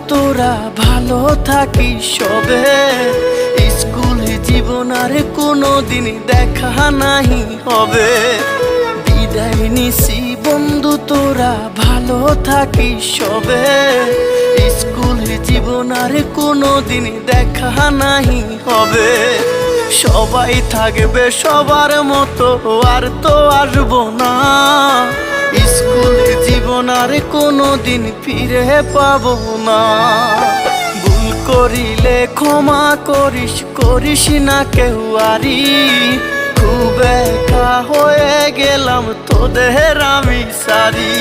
তোরা ভালো থাকিস সবে। স্কুল জীবন আর কোনোদিন দেখা নাহি হবে। বিদায় নিছি বন্ধু তোরা ভালো থাকিস সবে। স্কুল জীবন আর কোনোদিন দেখা নাহি হবে। সবাই থাকবে সবার মতো আর তো আসবো না। স্কুল জীবন আর কোনোদিন ফিরে পাবো না। ভুল করিলে ক্ষমা করিস, করিস না কেউ আরি। খুব একা হয়ে গেলাম তোদের আমি সারি।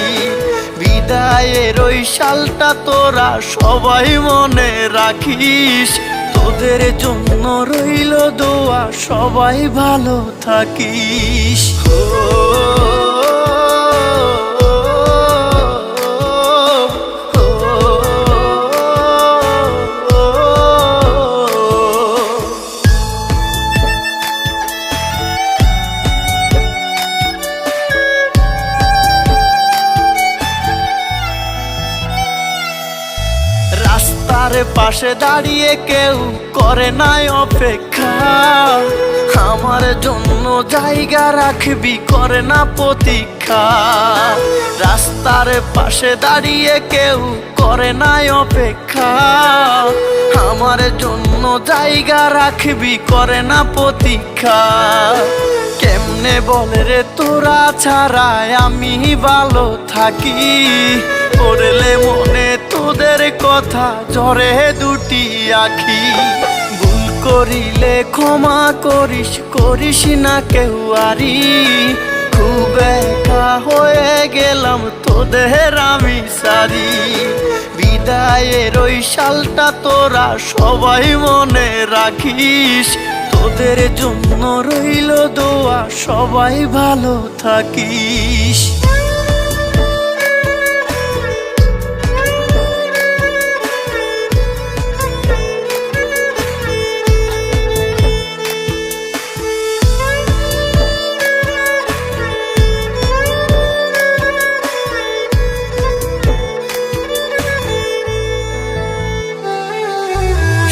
বিদায়ের ওই সালটা তোরা সবাই মনে রাখিস। তোদের জন্য রইল দোয়া, সবাই ভালো থাকিস। রাস্তার পাশে দাঁড়িয়ে কেউ করে নাই অপেক্ষা। আমার জন্য জায়গা রাখবি, করে না প্রতীক্ষা। রাস্তার পাশে দাঁড়িয়ে কেউ করে নাই অপেক্ষা। আমার জন্য জায়গা রাখবি, করে না প্রতীক্ষা। কেমনে বলে রে তোরা ছাড়াই আমি ভালো থাকি। পড়লে মনে তোদের কথা ঝরে দুটি আখি। ভুল করিলে ক্ষমা করিস, করিস না কেউ আরি। খুব একা হয়ে গেলাম তোদের আমি সারি। বিদায়ের ওই সালটা তোরা সবাই মনে রাখিস। তোদের জন্য রইল দোয়া, সবাই ভালো থাকিস।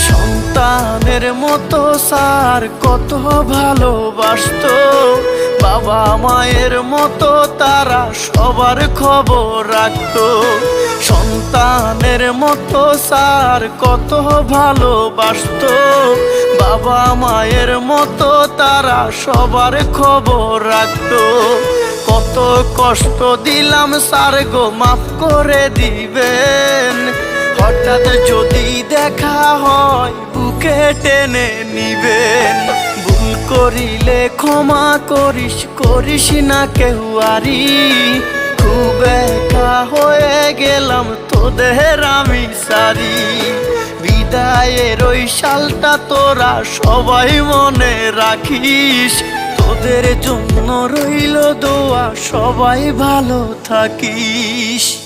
সন্তানের মতো স্যার কত ভালোবাসতো। বাবা মায়ের মতো তারা সবার খবর রাখতো। সন্তানের মতো স্যার কত ভালোবাসতো। বাবা মায়ের মতো তারা সবার খবর রাখতো। কত কষ্ট দিলাম স্যার গো, মাফ করে দিবেন। হঠাৎ যদি দেখা হয় বুকে টেনে নিবেন। ভুল করিলে ক্ষমা করিস, করিস না কেউ আরি। খুব একা হয়ে গেলাম তোদের আমি সারি। বিদায়ের ওই সালটা তোরা সবাই মনে রাখিস। তোদের জন্য রইল দোয়া, সবাই ভালো থাকিস।